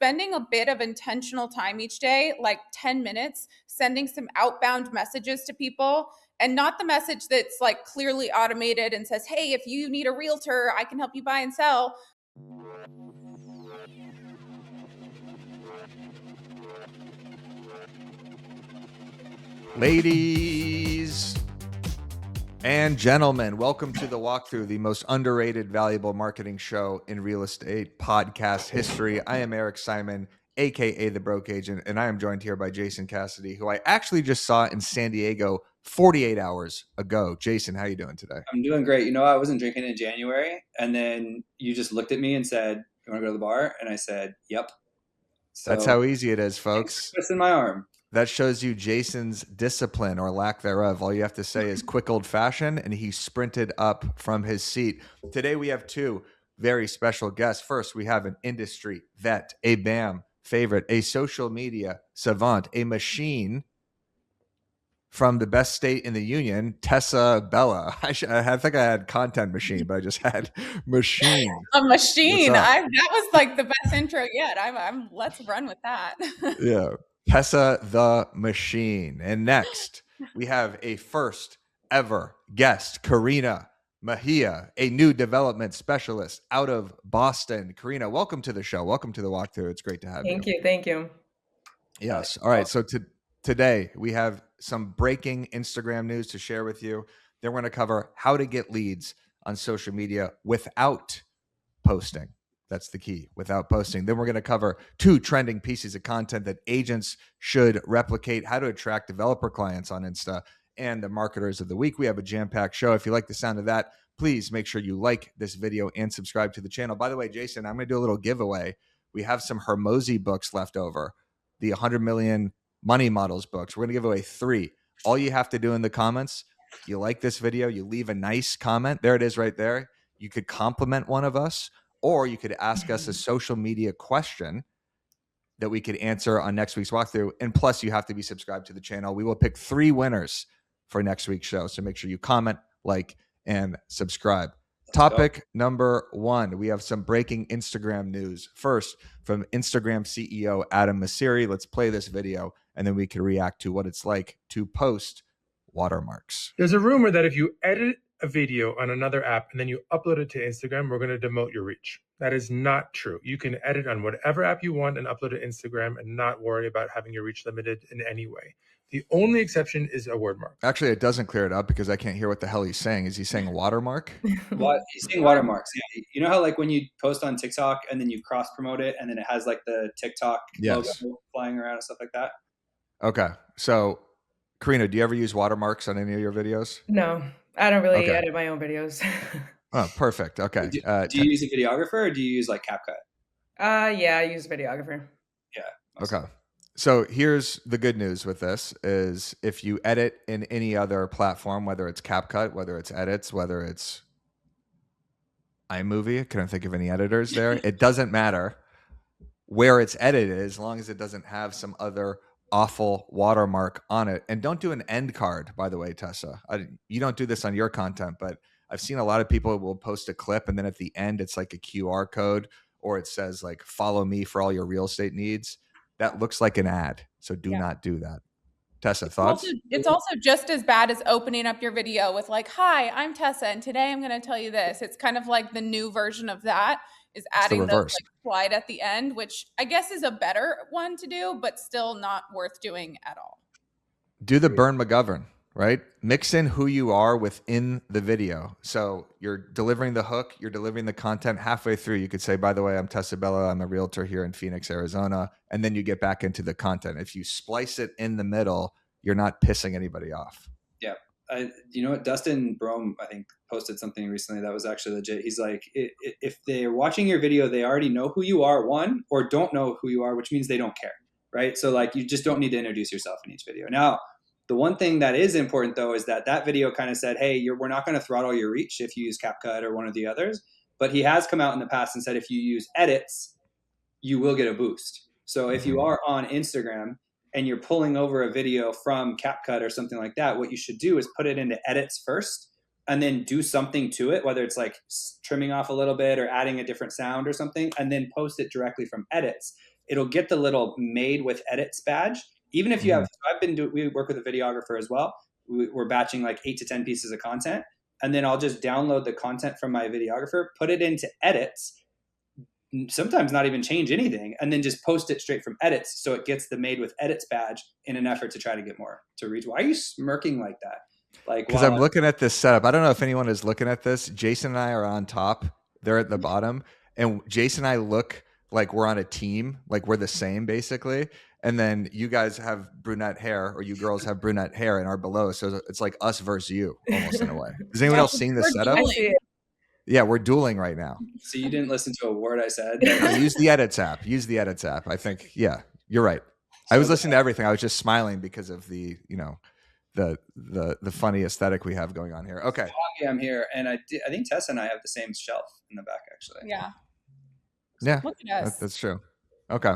spending a bit of intentional time each day, like 10 minutes, sending some outbound messages to people, and not the message that's like clearly automated and says, hey, if you need a realtor, I can help you buy and sell. Ladies and gentlemen, welcome to the Walkthrough, the most underrated, valuable marketing show in real estate podcast history. I am Eric Simon, aka the Broke Agent, and I am joined here by Jason Cassidy, who I actually just saw in San Diego 48 hours ago. Jason, how you doing today? I'm doing great. You know, I wasn't drinking in January, and then you just looked at me and said, "You want to go to the bar?" And I said, "Yep." So That's how easy it is, folks. twist in my arm. That shows you Jason's discipline or lack thereof. All you have to say is quick old fashioned, and he sprinted up from his seat. Today we have two very special guests. First, we have an industry vet, a BAM favorite, a social media savant, a machine from the best state in the union, Tessa Bella. I think I had content machine, but I just had machine. A machine. That was like the best intro yet. Let's run with that. Yeah. Tessa the Machine. And next, we have a first ever guest, Karina Mejia, a new development specialist out of Boston. Karina, welcome to the show. Welcome to the Walkthrough. It's great to have you. Thank you. Yes. All right. So today we have some breaking Instagram news to share with you. Then we're going to cover how to get leads on social media without posting. That's the key, without posting. Then we're going to cover two trending pieces of content that agents should replicate, how to attract developer clients on Insta, and the marketers of the week. We have a jam-packed show. If you like the sound of that, please make sure you like this video and subscribe to the channel. By the way, Jason, I'm going to do a little giveaway. We have some Hormozi books left over, the 100 Million Money Models books. We're going to give away 3. All you have to do in the comments, you like this video, you leave a nice comment. There it is right there. You could compliment one of us, or you could ask us a social media question that we could answer on next week's walkthrough. And plus, you have to be subscribed to the channel. We will pick 3 winners for next week's show. So make sure you comment, like, and subscribe. Topic number 1. We have some breaking Instagram news. First, from Instagram CEO Adam Mosseri. Let's play this video, and then we can react to what it's like to post watermarks. There's a rumor that if you edit a video on another app and then you upload it to Instagram, we're going to demote your reach. That is not true. You can edit on whatever app you want and upload it to Instagram and not worry about having your reach limited in any way. The only exception is a word mark. Actually, it doesn't clear it up because I can't hear what the hell he's saying. Is he saying watermark? What? He's saying watermarks. Yeah. You know how like when you post on TikTok and then you cross promote it and then it has like the TikTok logo flying around and stuff like that? Okay. So, Karina, do you ever use watermarks on any of your videos? No, I don't really edit my own videos. Oh, perfect. Okay. Do you use a videographer or do you use like CapCut? Yeah, I use a videographer. Yeah. Okay. So here's the good news with this is if you edit in any other platform, whether it's CapCut, whether it's Edits, whether it's iMovie, I couldn't think of any editors there. It doesn't matter where it's edited as long as it doesn't have some other awful watermark on it. And don't do an end card, by the way, Tessa. You don't do this on your content, but I've seen a lot of people will post a clip and then at the end it's like a QR code or it says like follow me for all your real estate needs. That looks like an ad. So do not do that. Tessa, thoughts? It's also just as bad as opening up your video with like, hi, I'm Tessa, and today I'm going to tell you this. It's kind of like the new version of that is adding the like, slide at the end, which I guess is a better one to do, but still not worth doing at all. Do the Burn McGovern, right? Mix in who you are within the video. So you're delivering the hook, you're delivering the content halfway through. You could say, by the way, I'm Tessa Bella. I'm a realtor here in Phoenix, Arizona. And then you get back into the content. If you splice it in the middle, you're not pissing anybody off. Yeah. You know what? Dustin Brome, I think, posted something recently that was actually legit. He's like, if they're watching your video, they already know who you are, one, or don't know who you are, which means they don't care, right? So like, you just don't need to introduce yourself in each video. Now, the one thing that is important, though, is that video kind of said, hey, we're not going to throttle your reach if you use CapCut or one of the others. But he has come out in the past and said if you use edits, you will get a boost. So if you are on Instagram and you're pulling over a video from CapCut or something like that, what you should do is put it into edits first and then do something to it, whether it's like trimming off a little bit or adding a different sound or something, and then post it directly from edits. it'll get the little made with edits badge. Even if you have, we work with a videographer as well. We're batching like 8 to 10 pieces of content. And then I'll just download the content from my videographer, put it into edits, sometimes not even change anything, and then just post it straight from edits. So it gets the made with edits badge in an effort to try to get more to reach. Why are you smirking like that? Like, because I'm looking at this setup. I don't know if anyone is looking at this. Jason and I are on top. They're at the bottom. And Jason and I look like we're on a team, like we're the same basically. And then you guys have brunette hair, or you girls have brunette hair and are below. So it's like us versus you almost in a way. Is anyone else seeing this setup? Yeah, we're dueling right now. So you didn't listen to a word I said? Use the edits app. Use the edits app. I think, yeah, you're right. I was listening to everything. I was just smiling because of the, the funny aesthetic we have going on here. Okay. I'm here. And I think Tessa and I have the same shelf in the back, actually. Yeah. Yeah, look at us. That's true. Okay.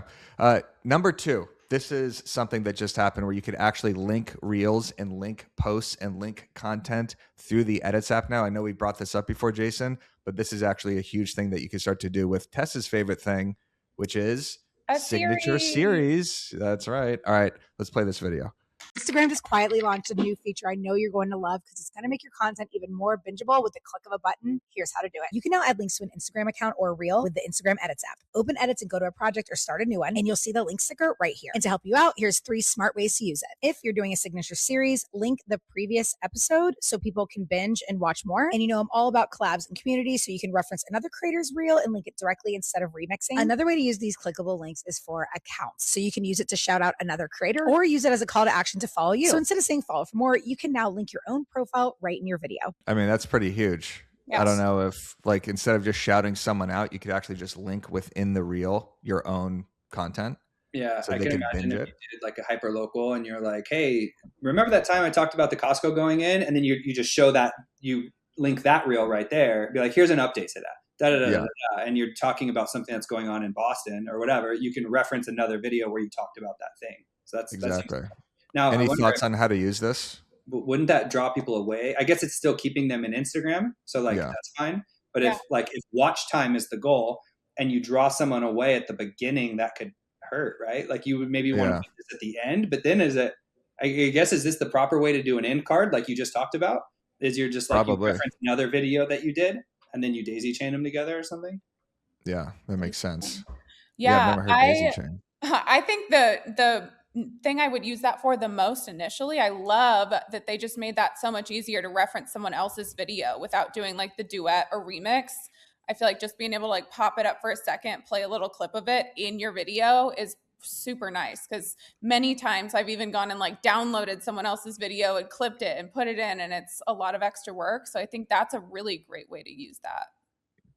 Number 2. This is something that just happened where you could actually link reels and link posts and link content through the edits app now. I know we brought this up before, Jason, but this is actually a huge thing that you can start to do with Tessa's favorite thing, which is a signature series. That's right. All right, let's play this video. Instagram just quietly launched a new feature I know you're going to love because it's going to make your content even more bingeable with the click of a button. Here's how to do it. You can now add links to an Instagram account or a reel with the Instagram Edits app. Open Edits and go to a project or start a new one, and you'll see the link sticker right here. And to help you out, here's 3 smart ways to use it. If you're doing a signature series, link the previous episode so people can binge and watch more. And I'm all about collabs and community, so you can reference another creator's reel and link it directly instead of remixing. Another way to use these clickable links is for accounts. So you can use it to shout out another creator or use it as a call to action to follow you. So instead of saying follow for more, you can now link your own profile right in your video. I mean, that's pretty huge. Yes. I don't know if, like, instead of just shouting someone out, you could actually just link within the reel your own content. Yeah, so I can imagine if you did like a hyper local and you're like, hey, remember that time I talked about the Costco going in? And then you just show that, you link that reel right there. Be like, here's an update to that. And you're talking about something that's going on in Boston or whatever. You can reference another video where you talked about that thing. So that's exactly. Now, any thoughts on how to use this? Wouldn't that draw people away? I guess it's still keeping them in Instagram, so that's fine. But if watch time is the goal, and you draw someone away at the beginning, that could hurt, right? Like you would maybe want to put this at the end, but then is this the proper way to do an end card, like you just talked about? Is you're just like you reference another video that you did, and then you daisy chain them together or something? Yeah, that makes sense. Yeah, I've never heard daisy chain. I think the thing I would use that for the most initially, I love that they just made that so much easier to reference someone else's video without doing like the duet or remix. I feel like just being able to like pop it up for a second, play a little clip of it in your video is super nice, because many times I've even gone and like downloaded someone else's video and clipped it and put it in, and it's a lot of extra work. So I think that's a really great way to use that.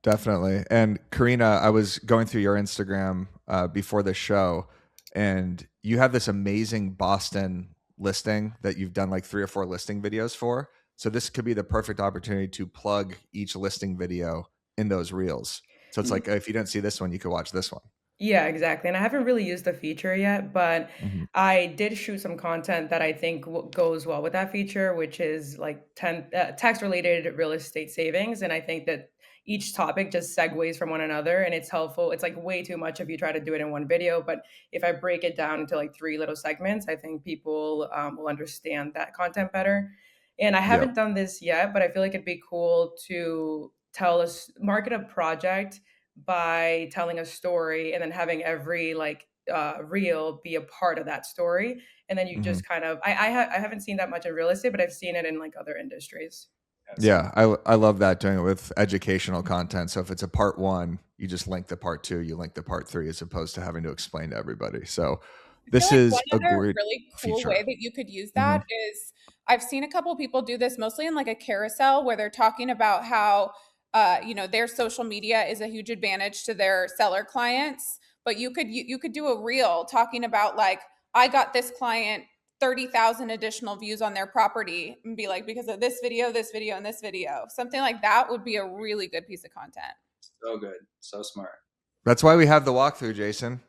Definitely. And Karina, I was going through your Instagram before the show, and you have this amazing Boston listing that you've done like 3 or 4 listing videos for. So this could be the perfect opportunity to plug each listing video in those reels. So it's like, if you didn't see this one, you could watch this one. Yeah, exactly. And I haven't really used the feature yet, but I did shoot some content that I think goes well with that feature, which is like tax-related real estate savings. And I think that each topic just segues from one another, and it's helpful. It's like way too much if you try to do it in one video, but if I break it down into like 3 little segments, I think people will understand that content better. And I haven't done this yet, but I feel like it'd be cool to market a project by telling a story and then having every like reel be a part of that story. And then you just kind of, I haven't seen that much in real estate, but I've seen it in like other industries. Yeah, I love that, doing it with educational content. So if it's a part 1, you just link the part 2, you link the part 3, as opposed to having to explain to everybody. So this is a great really cool feature. Way that you could use that is, I've seen a couple people do this mostly in like a carousel where they're talking about how their social media is a huge advantage to their seller clients, but you could do a reel talking about like, I got this client 30,000 additional views on their property, and be like, because of this video, and this video. Something like that would be a really good piece of content. So good. So smart. That's why we have the walkthrough, Jason,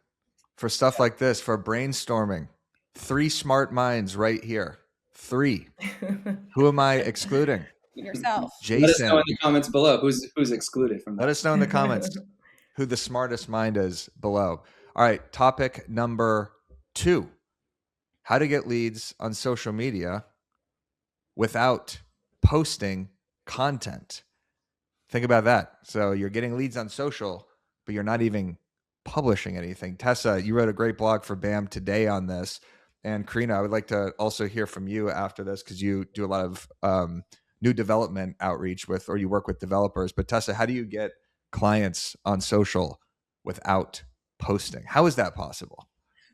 for stuff like this, for brainstorming. 3 smart minds right here. 3. Who am I excluding? Yourself. Jason. Let us know in the comments below who's excluded from that. Let us know in the comments who the smartest mind is below. All right. Topic number 2, how to get leads on social media without posting content. Think about that. So you're getting leads on social, but you're not even publishing anything. Tessa, you wrote a great blog for BAM today on this. And Karina, I would like to also hear from you after this, because you do a lot of new development outreach with, or you work with developers. But Tessa, how do you get clients on social without posting? How is that possible?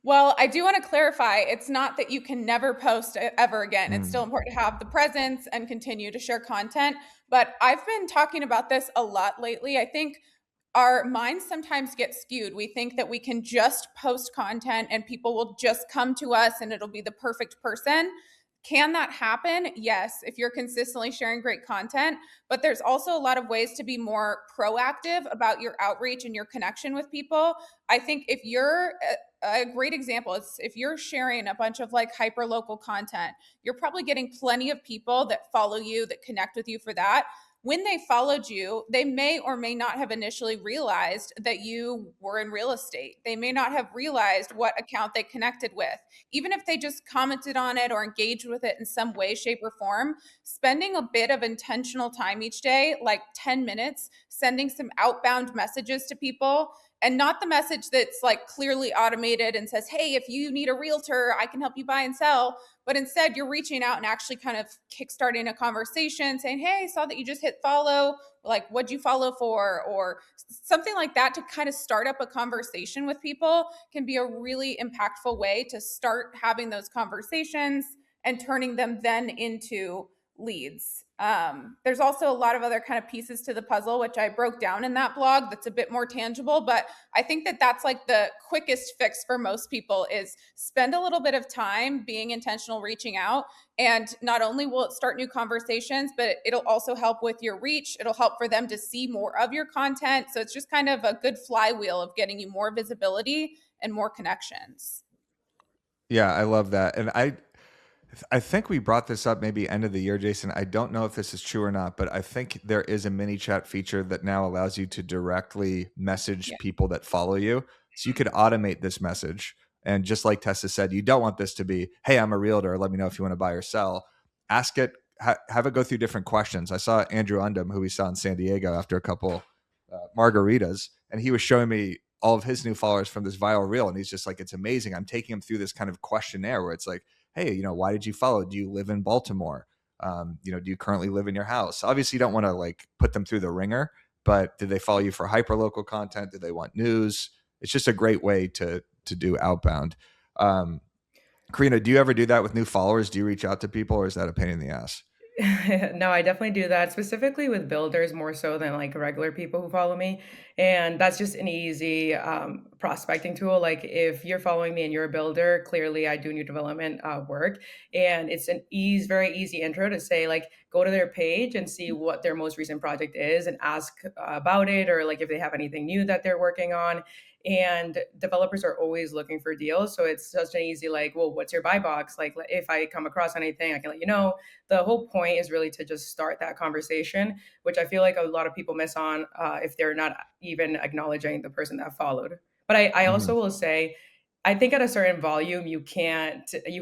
Well, I do want to clarify, it's not that you can never post ever again. It's still important to have the presence and continue to share content. But I've been talking about this a lot lately. I think our minds sometimes get skewed. We think that we can just post content and people will just come to us and it'll be the perfect person. Can that happen? Yes, if you're consistently sharing great content. But there's also a lot of ways to be more proactive about your outreach and your connection with people. I think if you're a great example is if you're sharing a bunch of like hyper local content, you're probably getting plenty of people that follow you, that connect with you for that. When they followed you, they may or may not have initially realized that you were in real estate. They may not have realized what account they connected with. Even if they just commented on it or engaged with it in some way, shape, or form, spending a bit of intentional time each day, like 10 minutes, sending some outbound messages to people, and not the message that's like clearly automated and says, hey, if you need a realtor, I can help you buy and sell. But instead, you're reaching out and actually kind of kickstarting a conversation saying, hey, I saw that you just hit follow. Like, what'd you follow for? Or something like that to kind of start up a conversation with people can be a really impactful way to start having those conversations and turning them then into leads. There's also a lot of other kind of pieces to the puzzle, which I broke down in that blog that's a bit more tangible, but I think that that's like the quickest fix for most people is spend a little bit of time being intentional, reaching out, and not only will it start new conversations, but it'll also help with your reach. It'll help for them to see more of your content. So it's just kind of a good flywheel of getting you more visibility and more connections. Yeah, I love that. And I think we brought this up maybe end of the year, Jason. I don't know if this is true or not, but I think there is a mini chat feature that now allows you to directly message people that follow you. So you could automate this message. And just like Tessa said, you don't want this to be, hey, I'm a realtor. Let me know if you want to buy or sell. Ask it, have it go through different questions. I saw Andrew Undum, who we saw in San Diego after a couple margaritas, and he was showing me all of his new followers from this viral reel. And he's just like, it's amazing. I'm taking him through this kind of questionnaire where it's like, hey, why did you follow? Do you live in Baltimore? Do you currently live in your house? Obviously, you don't want to like put them through the ringer, but did they follow you for hyper local content? Did they want news? It's just a great way to do outbound. Karina, do you ever do that with new followers? Do you reach out to people, or is that a pain in the ass? No, I definitely do that, specifically with builders more so than like regular people who follow me. And that's just an easy prospecting tool. Like if you're following me and you're a builder, clearly I do new development work. And it's an very easy intro to say, like, go to their page and see what their most recent project is and ask about it, or like if they have anything new that they're working on. And developers are always looking for deals. So it's such an easy, like, well, what's your buy box? Like if I come across anything, I can let you know. The whole point is really to just start that conversation, which I feel like a lot of people miss on if they're not even acknowledging the person that followed. But I also will say, I think at a certain volume, you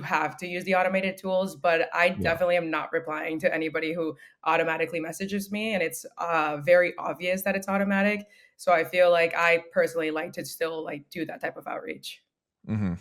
have to use the automated tools, but I definitely am not replying to anybody who automatically messages me. And it's very obvious that it's automatic. So I feel like I personally like to still like do that type of outreach. Mm-hmm.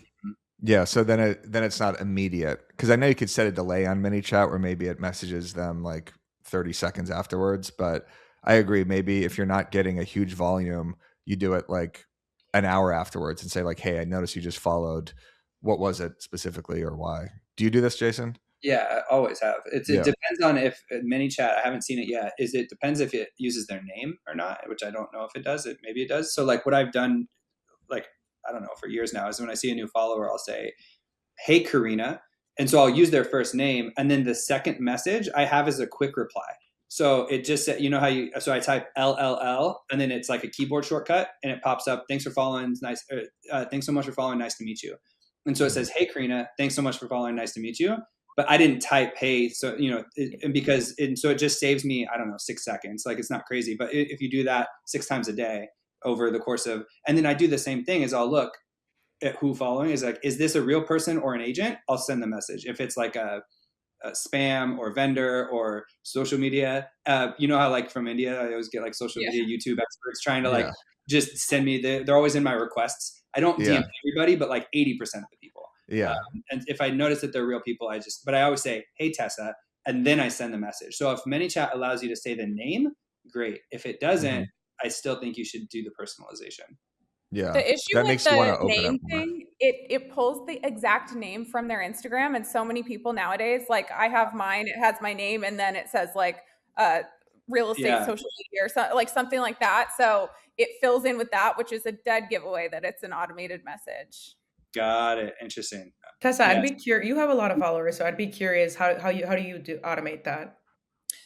Yeah, so then it's not immediate, because I know you could set a delay on ManyChat where maybe it messages them like 30 seconds afterwards. But I agree, maybe if you're not getting a huge volume, you do it like an hour afterwards and say like, hey, I noticed you just followed. What was it specifically, or why? Do you do this, Jason? Yeah, I always have. It depends on if ManyChat, I haven't seen it yet. It depends if it uses their name or not, which I don't know if it does. Maybe it does. So like what I've done, like, I don't know, for years now, is when I see a new follower, I'll say, hey, Karina. And so I'll use their first name. And then the second message I have is a quick reply. So it just said, so I type LLL and then it's like a keyboard shortcut and it pops up. Thanks for following. It's nice. Thanks so much for following. Nice to meet you. And so it says, hey, Karina, thanks so much for following. Nice to meet you. But I didn't type, hey, so, so it just saves me, I don't know, 6 seconds. Like, it's not crazy. But if you do that 6 times a day over the course of, and then I do the same thing is I'll look, at who following is like, is this a real person or an agent? I'll send the message. If it's like a spam or vendor or social media, you know how like from India, I always get like social media YouTube experts trying to like just send me they're always in my requests. I don't DM everybody, but like 80% of the people. And if I notice that they're real people, but I always say, hey, Tessa, and then I send the message. So if ManyChat allows you to say the name, great. If it doesn't, I still think you should do the personalization. Yeah. The issue with the name thing, it pulls the exact name from their Instagram. And so many people nowadays, like I have mine, it has my name and then it says like real estate social media or like something like that. So it fills in with that, which is a dead giveaway that it's an automated message. Got it. Interesting. Tessa, I'd be curious. You have a lot of followers, so I'd be curious how do you automate that?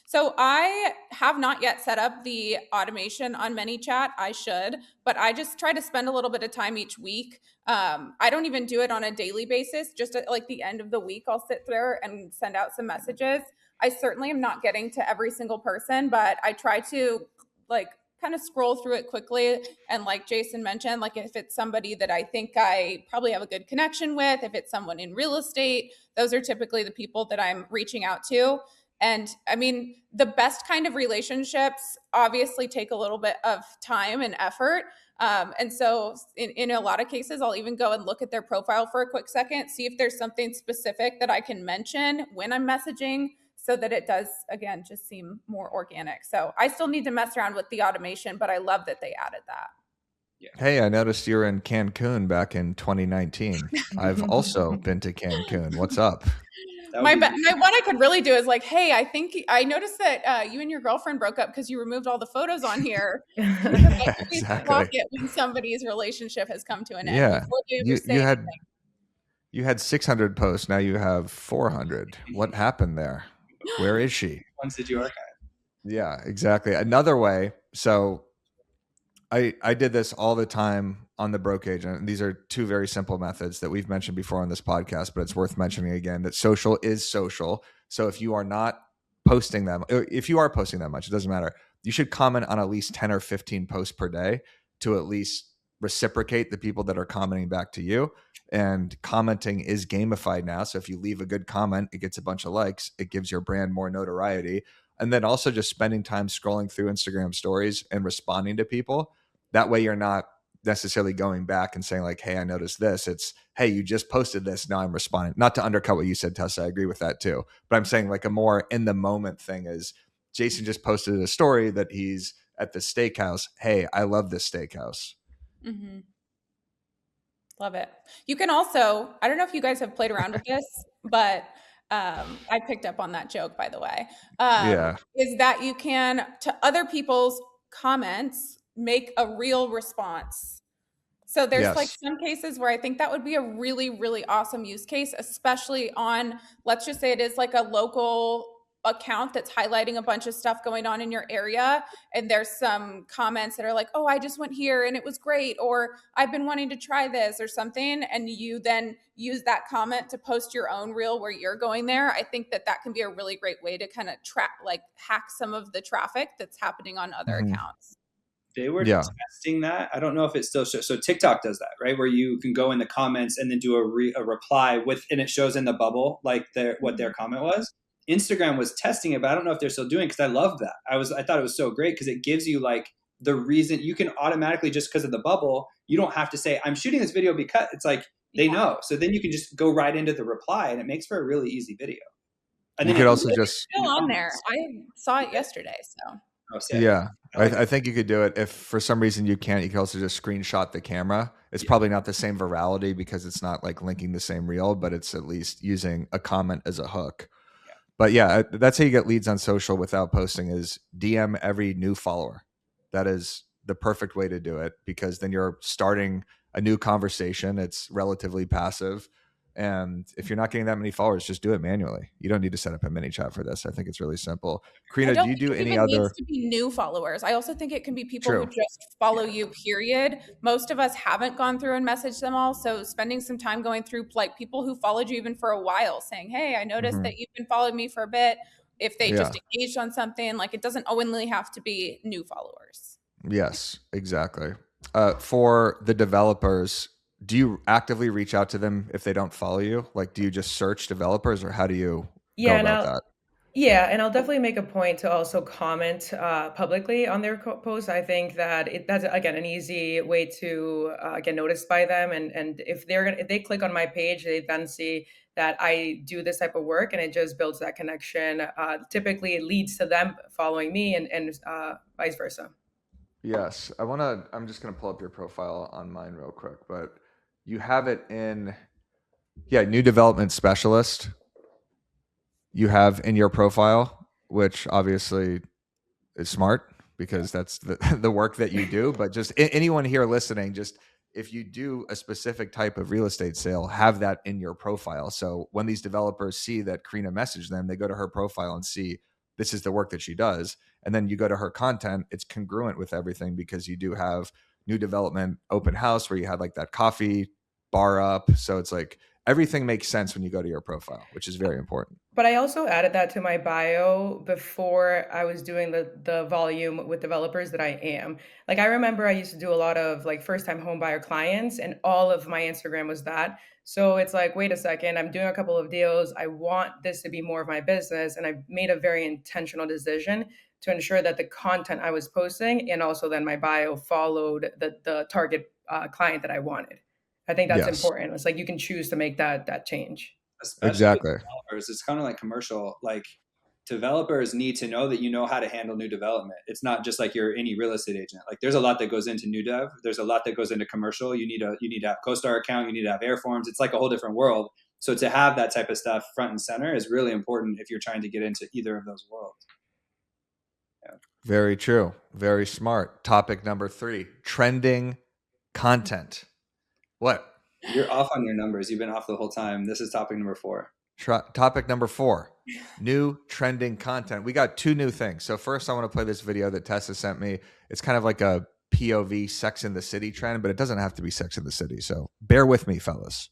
So I have not yet set up the automation on ManyChat. I should, but I just try to spend a little bit of time each week. I don't even do it on a daily basis. Just at like the end of the week, I'll sit there and send out some messages. I certainly am not getting to every single person, but I try to like kind of scroll through it quickly. And like Jason mentioned, like if it's somebody that I think I probably have a good connection with, if it's someone in real estate, those are typically the people that I'm reaching out to. And I mean, the best kind of relationships obviously take a little bit of time and effort. And so in a lot of cases, I'll even go and look at their profile for a quick second, see if there's something specific that I can mention when I'm messaging so that it does, again, just seem more organic. So I still need to mess around with the automation, but I love that they added that. Yeah. Hey, I noticed you're in Cancun back in 2019. I've also been to Cancun. What's up? My one I could really do is like, hey, I think I noticed that you and your girlfriend broke up because you removed all the photos on here. Yeah, exactly. When somebody's relationship has come to an end. Yeah, you had 600 posts. Now you have 400. What happened there? Where is she? Once did you archive? Yeah, exactly. Another way. So I did this all the time on the broke agent. And these are two very simple methods that we've mentioned before on this podcast, but it's worth mentioning again that social is social. So if you are not posting them, if you are posting that much, it doesn't matter. You should comment on at least 10 or 15 posts per day to at least reciprocate the people that are commenting back to you. And commenting is gamified now. So if you leave a good comment, it gets a bunch of likes. It gives your brand more notoriety. And then also just spending time scrolling through Instagram stories and responding to people. That way you're not necessarily going back and saying like, hey, I noticed this. It's, hey, you just posted this. Now I'm responding. Not to undercut what you said, Tessa. I agree with that too. But I'm saying like a more in the moment thing is Jason just posted a story that he's at the steakhouse. Hey, I love this steakhouse. Mm-hmm. Love it. You can also, I don't know if you guys have played around with this, but I picked up on that joke, by the way. Is that you can, to other people's comments, make a real response. So there's like some cases where I think that would be a really, really awesome use case, especially on, let's just say it is like a local account that's highlighting a bunch of stuff going on in your area. And there's some comments that are like, oh, I just went here and it was great. Or I've been wanting to try this or something. And you then use that comment to post your own reel where you're going there. I think that that can be a really great way to kind of hack some of the traffic that's happening on other accounts. They were testing that. I don't know if it's still so TikTok does that, right? Where you can go in the comments and then do a reply with, and it shows in the bubble like what their comment was. Instagram was testing it, but I don't know if they're still doing it because I love that. I thought it was so great because it gives you like the reason you can automatically, just because of the bubble, you don't have to say I'm shooting this video because it's like they know. So then you can just go right into the reply, and it makes for a really easy video. And you could also just still on there. I saw it yesterday, so. Yeah, I think you could do it. If for some reason you can't, you can also just screenshot the camera. It's probably not the same virality because it's not like linking the same reel, but it's at least using a comment as a hook. But yeah, that's how you get leads on social without posting is DM every new follower. That is the perfect way to do it because then you're starting a new conversation. It's relatively passive. And if you're not getting that many followers, just do it manually. You don't need to set up a mini chat for this. I think it's really simple. Karina, do you do any other? It needs to be new followers. I also think it can be people who just follow you, period. Most of us haven't gone through and messaged them all. So spending some time going through like people who followed you even for a while saying, hey, I noticed that you've been following me for a bit. If they just engaged on something, like it doesn't only have to be new followers. Yes, exactly. For the developers, do you actively reach out to them if they don't follow you? Like, do you just search developers, or how do you go Yeah, and about that? I'll definitely make a point to also comment publicly on their posts. I think that that's again an easy way to get noticed by them, and if they click on my page, they then see that I do this type of work, and it just builds that connection. Typically, it leads to them following me, and vice versa. Yes, I'm just gonna pull up your profile on mine real quick, but you have it in, yeah, new development specialist. You have in your profile, which obviously is smart because that's the the work that you do. But just anyone here listening, just if you do a specific type of real estate sale, have that in your profile. So when these developers see that Karina messaged them, they go to her profile and see this is the work that she does. And then you go to her content, it's congruent with everything because you do have new development open house where you had like that coffee bar up. So it's like everything makes sense when you go to your profile, which is very important. But I also added that to my bio before I was doing the volume with developers that I am. Like I remember I used to do a lot of like first time home buyer clients and all of my Instagram was that. So it's like, wait a second, I'm doing a couple of deals. I want this to be more of my business. And I made a very intentional decision to ensure that the content I was posting and also then my bio followed the target client that I wanted. I think that's Yes, important. It's like you can choose to make that change. Especially with exactly. developers. It's kind of like commercial. Like developers need to know that you know how to handle new development. It's not just like you're any real estate agent. Like there's a lot that goes into new dev. There's a lot that goes into commercial. You need to have CoStar account. You need to have Airforms. It's like a whole different world. So to have that type of stuff front and center is really important if you're trying to get into either of those worlds. Yeah. Very true. Very smart. Topic number 3, trending content. What? You're off on your numbers. You've been off the whole time. This is topic number 4. Topic number 4, new trending content. We got 2 new things. So first I want to play this video that Tessa sent me. It's kind of like a POV Sex in the City trend, but it doesn't have to be Sex in the City. So bear with me, fellas.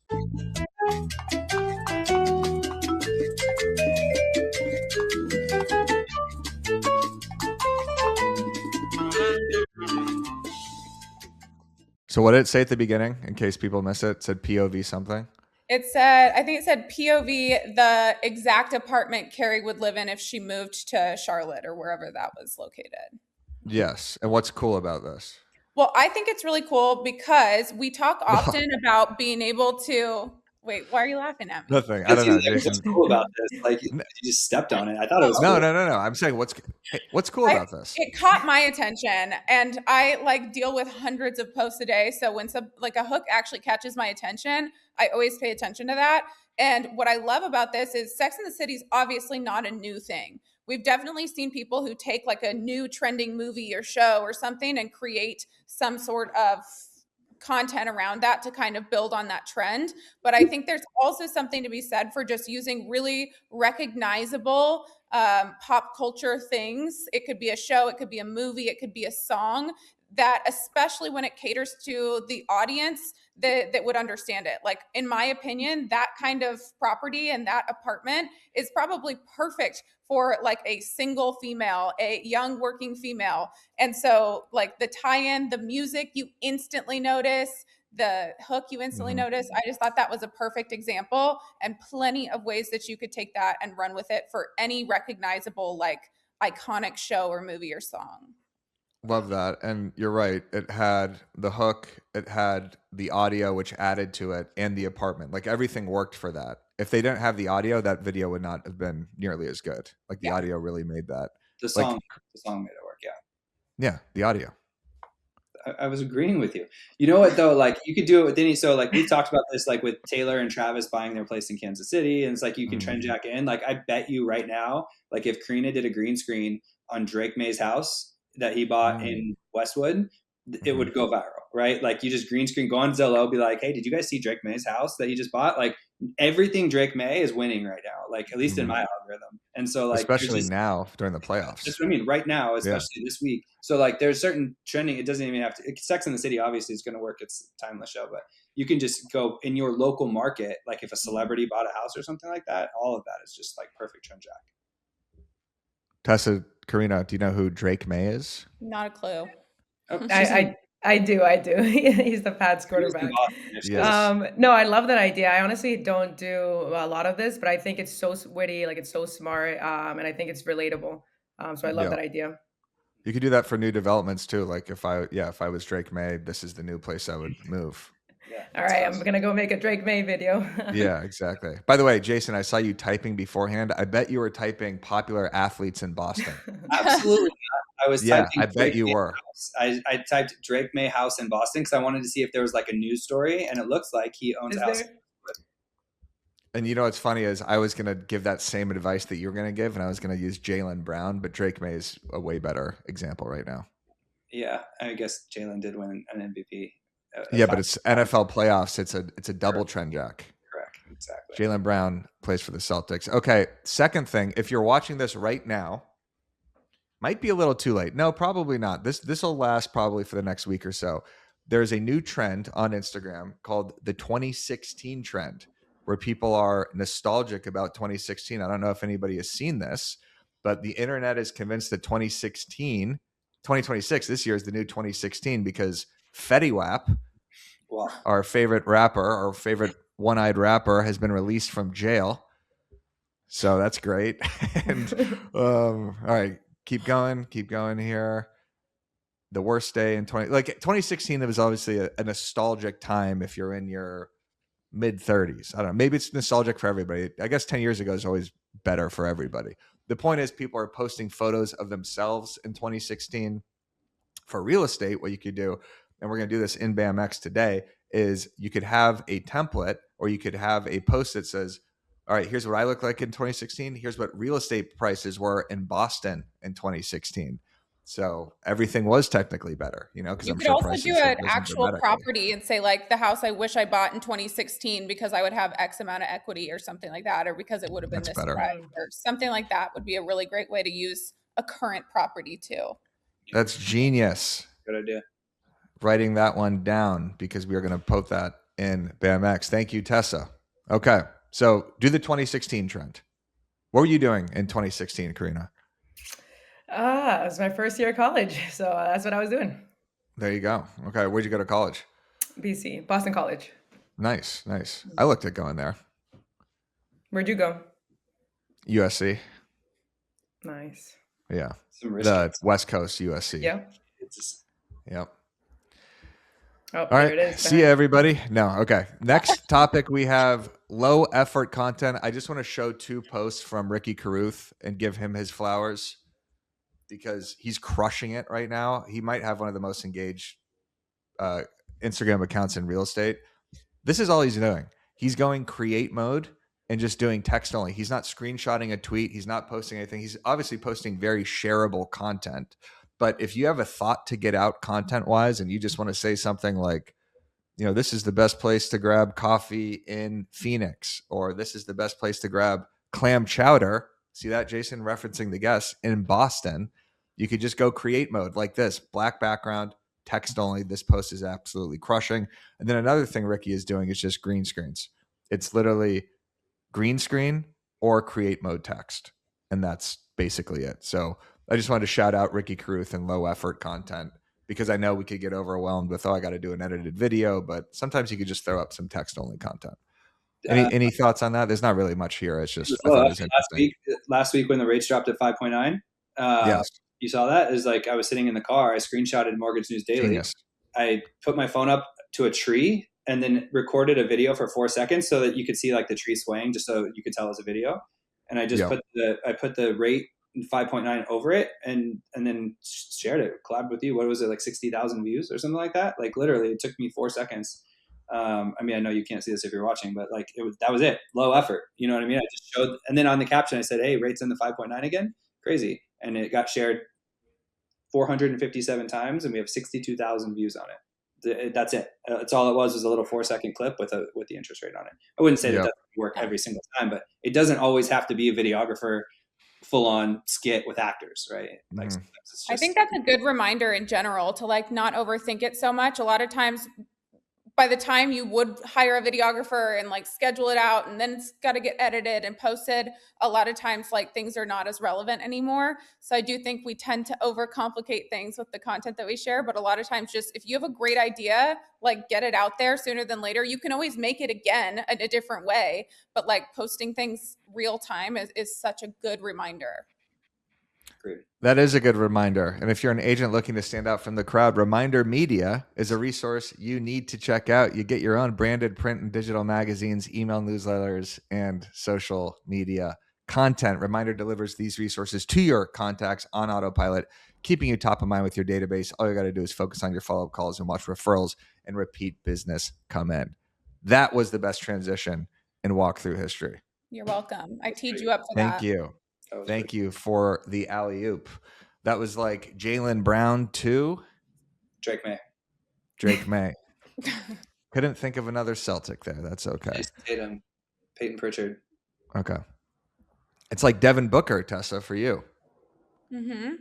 So what did it say at the beginning, in case people miss it? It said POV something? I think it said POV, the exact apartment Carrie would live in if she moved to Charlotte or wherever that was located. Yes. And what's cool about this? Well, I think it's really cool because we talk often about being able to. Wait, why are you laughing at me? Nothing. I don't know, Jason. What's cool about this? Like you just stepped on it. I thought it was no, cool. no. I'm saying what's cool about this? It caught my attention, and I like deal with hundreds of posts a day. So when like a hook actually catches my attention, I always pay attention to that. And what I love about this is Sex and the City is obviously not a new thing. We've definitely seen people who take like a new trending movie or show or something and create some sort of content around that to kind of build on that trend. But I think there's also something to be said for just using really recognizable pop culture things. It could be a show, it could be a movie, it could be a song that, especially when it caters to the audience that would understand it. Like, in my opinion, that kind of property and that apartment is probably perfect for like a single female, a young working female. And so like the tie-in, the music, you instantly notice, the hook you instantly notice. I just thought that was a perfect example, and plenty of ways that you could take that and run with it for any recognizable, like iconic show or movie or song. Love that. And you're right. It had the hook, it had the audio, which added to it, and the apartment. Like everything worked for that. If they didn't have the audio, that video would not have been nearly as good. Like the audio really made that. The song made it work. Yeah. Yeah, the audio. I was agreeing with you. You know what though? Like you could do it with any. So like we talked about this, like with Taylor and Travis buying their place in Kansas City, and it's like you can trend jack in. Like I bet you right now, like if Karina did a green screen on Drake May's house that he bought in Westwood, it would go viral, right? Like you just green screen, go on Zillow, be like, hey, did you guys see Drake May's house that he just bought? Like everything Drake May is winning right now, like at least in my algorithm. And so like especially now during the playoffs. That's what I mean. Right now, especially this week. So like there's certain trending. It doesn't even have to. Sex in the City obviously is going to work. It's a timeless show, but you can just go in your local market. Like if a celebrity bought a house or something like that, all of that is just like perfect trend jack. Tessa, Karina, do you know who Drake May is? Not a clue. I I do. He's the Pats quarterback. Yes. No, I love that idea. I honestly don't do a lot of this, but I think it's so witty, like it's so smart, and I think it's relatable. So I love that idea. You could do that for new developments too. Like if I was Drake May, this is the new place I would move. All right, I'm gonna go make a Drake May video. Yeah, exactly. By the way, Jason, I saw you typing beforehand. I bet you were typing popular athletes in Boston. Absolutely not. I was typing I bet you were. I typed Drake May house in Boston because I wanted to see if there was like a news story, and it looks like he owns a house. And you know what's funny is I was going to give that same advice that you were going to give, and I was going to use Jaylen Brown, but Drake May is a way better example right now. Yeah, I guess Jaylen did win an MVP. Yeah, but it's NFL playoffs. It's a double trend, Jack. Correct, exactly. Jaylen Brown plays for the Celtics. Okay, second thing, if you're watching this right now, might be a little too late. No, probably not. This will last probably for the next week or so. There's a new trend on Instagram called the 2016 trend, where people are nostalgic about 2016. I don't know if anybody has seen this, but the internet is convinced that 2026, this year is the new 2016 because Fetty Wap, our favorite rapper, our favorite one-eyed rapper, has been released from jail. So that's great. And all right, keep going here. The worst day in 2016, it was obviously a nostalgic time if you're in your mid 30s. I don't know. Maybe it's nostalgic for everybody. I guess 10 years ago is always better for everybody. The point is people are posting photos of themselves in 2016. For real estate, what you could do, and we're going to do this in BAMX today, is you could have a template or you could have a post that says, all right, here's what I look like in 2016. Here's what real estate prices were in Boston in 2016. So everything was technically better, because I'm sure you could also do an actual property and say like the house I wish I bought in 2016 because I would have X amount of equity or something like that, or because it would have been this price or something like that would be a really great way to use a current property too. That's genius. Good idea. Writing that one down because we are going to post that in BAMX. Thank you, Tessa. Okay. So do the 2016 trend. What were you doing in 2016, Karina? It was my first year of college. So that's what I was doing. There you go. Okay. Where'd you go to college? BC, Boston College. Nice. I looked at going there. Where'd you go? USC. Nice. Yeah. The West Coast USC. Yeah. Yep. Oh, all right. It is. See ya, everybody. No. Okay. Next topic, we have low effort content. I just want to show two posts from Ricky Carruth and give him his flowers because he's crushing it right now. He might have one of the most engaged Instagram accounts in real estate. This is all he's doing. He's going create mode and just doing text only. He's not screenshotting a tweet. He's not posting anything. He's obviously posting very shareable content. But if you have a thought to get out content wise and you just want to say something like, this is the best place to grab coffee in Phoenix, or this is the best place to grab clam chowder. See that, Jason, referencing the guests in Boston. You could just go create mode like this, black background, text only. This post is absolutely crushing. And then another thing Ricky is doing is just green screens. It's literally green screen or create mode text. And that's basically it. So I just wanted to shout out Ricky Carruth and low effort content because I know we could get overwhelmed with, I got to do an edited video, but sometimes you could just throw up some text only content. Any thoughts on that? There's not really much here. It's just I thought it was interesting. Last week when the rates dropped at 5.9, yes. You saw that? It was like I was sitting in the car. I screenshotted Mortgage News Daily. Genius. I put my phone up to a tree and then recorded a video for 4 seconds so that you could see like the tree swaying, just so you could tell it was a video. And I just put the rate 5.9 over it and then shared it, collabed with you. What was it, like 60,000 views or something like that? Like literally it took me 4 seconds. I know you can't see this if you're watching, but like that was it. Low effort. You know what I mean? I just showed, and then on the caption I said, hey, rates in the 5.9 again. Crazy. And it got shared 457 times and we have 62,000 views on it. That's it. It's all it was a little 4-second clip with the interest rate on it. I wouldn't say that doesn't work every single time, but it doesn't always have to be a videographer full on skit with actors, right? Like it's just, I think that's a good reminder in general to like not overthink it so much. A lot of times by the time you would hire a videographer and like schedule it out and then it's got to get edited and posted, a lot of times like things are not as relevant anymore. So I do think we tend to overcomplicate things with the content that we share, but a lot of times just if you have a great idea, like get it out there sooner than later. You can always make it again in a different way, but like posting things real time is such a good reminder. That is a good reminder. And if you're an agent looking to stand out from the crowd, Reminder Media is a resource you need to check out. You get your own branded print and digital magazines, email newsletters, and social media content. Reminder delivers these resources to your contacts on autopilot, keeping you top of mind with your database. All you got to do is focus on your follow-up calls and watch referrals and repeat business come in. That was the best transition in walkthrough history. You're welcome. I teed you up for that. Thank you. Thank you for the alley-oop. That was like Jaylen Brown to Drake May. Couldn't think of another Celtic there. That's okay. Jason Tatum, Peyton Pritchard. Okay. It's like Devin Booker, Tessa, for you. Mm-hmm.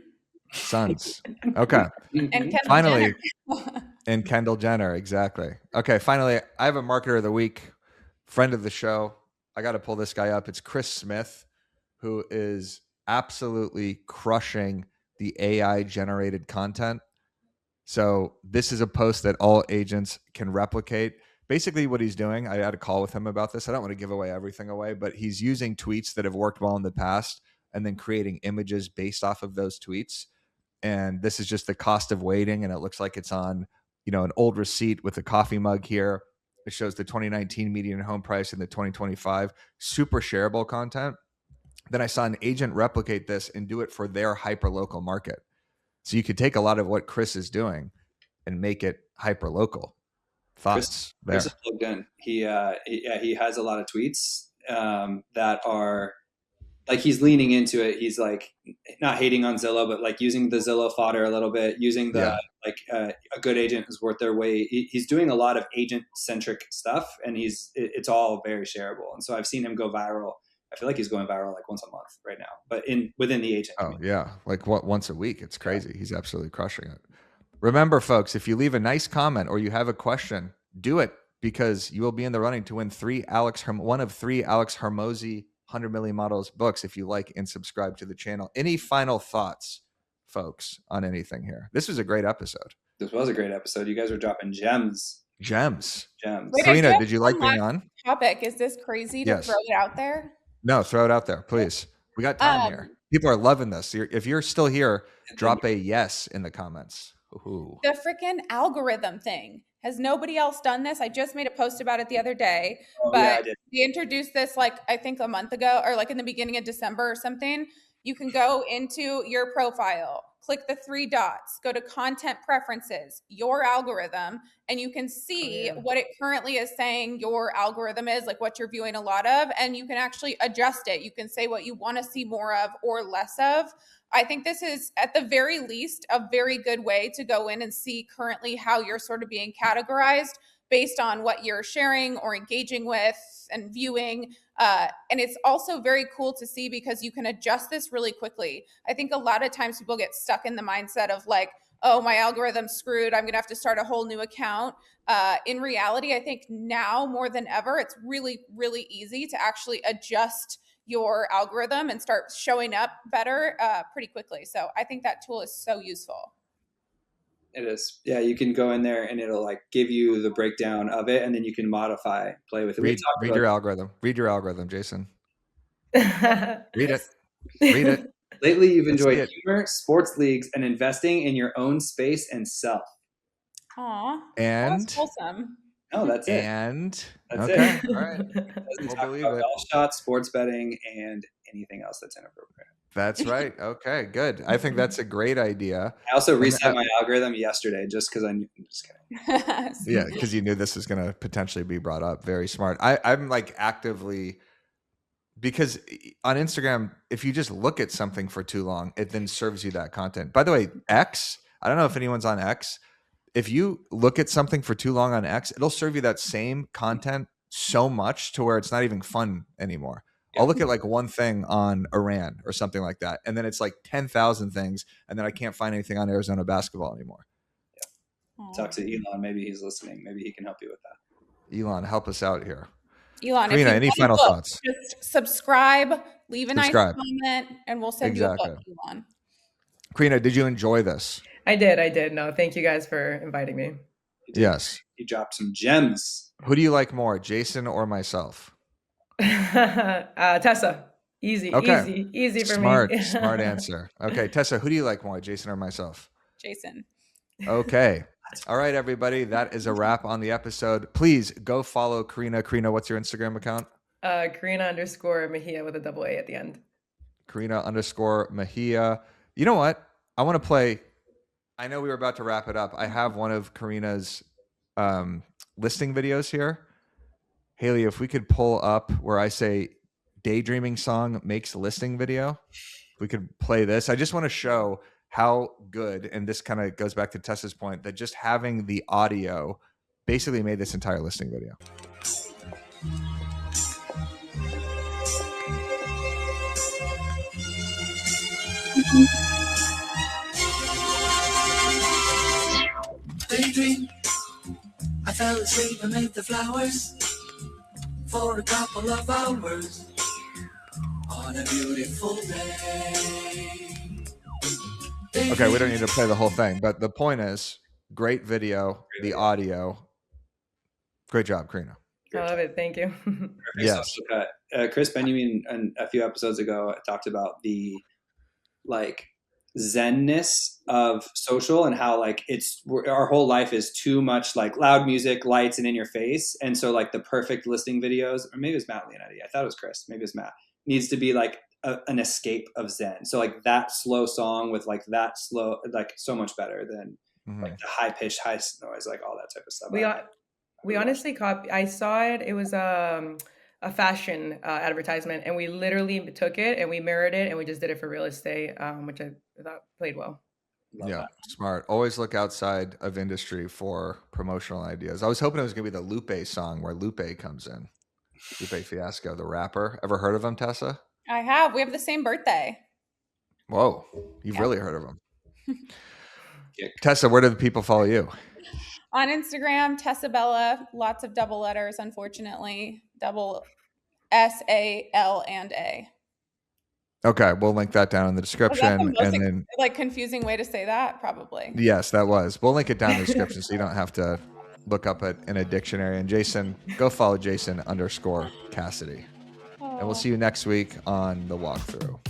Suns. Okay. And Kendall finally, Jenner. And Kendall Jenner, exactly. Okay, finally, I have a marketer of the week, friend of the show. I got to pull this guy up. It's Chris Smith, who is absolutely crushing the AI generated content. So this is a post that all agents can replicate. Basically what he's doing, I had a call with him about this. I don't want to give away everything away, but he's using tweets that have worked well in the past and then creating images based off of those tweets. And this is just the cost of waiting. And it looks like it's on, an old receipt with a coffee mug here. It shows the 2019 median home price and the 2025. Super shareable content. Then I saw an agent replicate this and do it for their hyper-local market. So you could take a lot of what Chris is doing and make it hyper-local. Thoughts there? Chris is plugged in. He has a lot of tweets that are like he's leaning into it. He's like not hating on Zillow, but like using the Zillow fodder a little bit, using the a good agent is worth their weight. He's doing a lot of agent-centric stuff, and it's all very shareable. And so I've seen him go viral. I feel like he's going viral like once a month right now, but within the agent community. Yeah, like once a week. It's crazy. Yeah. He's absolutely crushing it. Remember, folks, if you leave a nice comment or you have a question, do it because you will be in the running to win one of three Alex Hormozi 100 Million Models books if you like and subscribe to the channel. Any final thoughts, folks, on anything here? This was a great episode. This was a great episode. You guys are dropping gems. Gems. Wait, Karina, did you like being on? Topic. Is this crazy to throw it out there? No, throw it out there, please. We got time here. People are loving this. If you're still here, drop a yes in the comments. Ooh. The freaking algorithm thing. Has nobody else done this? I just made a post about it the other day, but we introduced this like I think a month ago or like in the beginning of December or something. You can go into your profile, click the three dots, go to content preferences, your algorithm, and you can see what it currently is saying your algorithm is, like what you're viewing a lot of, and you can actually adjust it. You can say what you want to see more of or less of. I think this is at the very least a very good way to go in and see currently how you're sort of being categorized based on what you're sharing or engaging with and viewing. And it's also very cool to see because you can adjust this really quickly. I think a lot of times people get stuck in the mindset of like, oh, my algorithm's screwed. I'm going to have to start a whole new account. In reality, I think now more than ever, it's really, really easy to actually adjust your algorithm and start showing up better pretty quickly. So I think that tool is so useful. It is. Yeah, you can go in there and it'll like give you the breakdown of it and then you can modify, play with it. Read your algorithm. Read your algorithm, Jason. Read it. Read it. Lately, you've enjoyed humor, sports leagues, and investing in your own space and self. Aw. And that's wholesome. No, that's it. And that's okay. it. All right. We'll believe it. Golf shots, sports betting, and anything else that's inappropriate. That's right. Okay, good. I think that's a great idea. I also reset my algorithm yesterday just because I knew. I'm just kidding. Yeah, because you knew this was going to potentially be brought up. Very smart. I'm like actively, because on Instagram, if you just look at something for too long, it then serves you that content. By the way, X, I don't know if anyone's on X. If you look at something for too long on X, it'll serve you that same content so much to where it's not even fun anymore. Yeah. I'll look at like one thing on Iran or something like that, and then it's like 10,000 things, and then I can't find anything on Arizona basketball anymore. Talk to Elon. Maybe he's listening. Maybe he can help you with that. Elon, help us out here. Elon, Karina, any final thoughts? Just subscribe, leave a nice comment, and we'll send you a book, Elon. Karina, did you enjoy this? I did. No, thank you guys for inviting me. Yes. He dropped some gems. Who do you like more, Jason or myself? Tessa. Easy for me. Smart answer. Okay, Tessa, who do you like more, Jason or myself? Jason. Okay. All right, everybody. That is a wrap on the episode. Please go follow Karina. Karina, what's your Instagram account? Karina_Mejia with a double A at the end. Karina_Mejia. You know what? I want to play. I know we were about to wrap it up. I have one of Karina's listing videos here. Haley, if we could pull up where I say daydreaming song makes listing video, if we could play this. I just want to show how good, and this kind of goes back to Tessa's point, that just having the audio basically made this entire listing video. Daydream, I fell asleep amid the flowers for a couple of hours on a beautiful day. Okay, we don't need to play the whole thing, but the point is, great video, the audio. Great job, Karina. I love it. Thank you. Yes. Chris Benjamin, a few episodes ago, talked about the zenness of social and how our whole life is too much loud music, lights, and in your face. And so the perfect listing videos, or maybe it was Matt Leonetti. I thought it was Chris. Maybe it was Matt. Needs to be an escape of zen. So that slow song with that slow, so much better than the high pitched, high noise, all that type of stuff. We honestly I saw it. It was a fashion advertisement, and we literally took it and we mirrored it, and we just did it for real estate, which I thought played well. Love that. Smart. Always look outside of industry for promotional ideas. I was hoping it was going to be the Lupe song where Lupe comes in. Lupe Fiasco, the rapper. Ever heard of him, Tessa? I have. We have the same birthday. Whoa. You've really heard of him. Tessa, where do the people follow you? On Instagram, Tessa Bella. Lots of double letters, unfortunately. Double SAL and A. Okay, we'll link that down in the description. And then confusing way to say that, probably. Yes, that was. We'll link it down in the description so you don't have to look up it in a dictionary. And Jason, go follow Jason_Cassidy. And we'll see you next week on the walkthrough.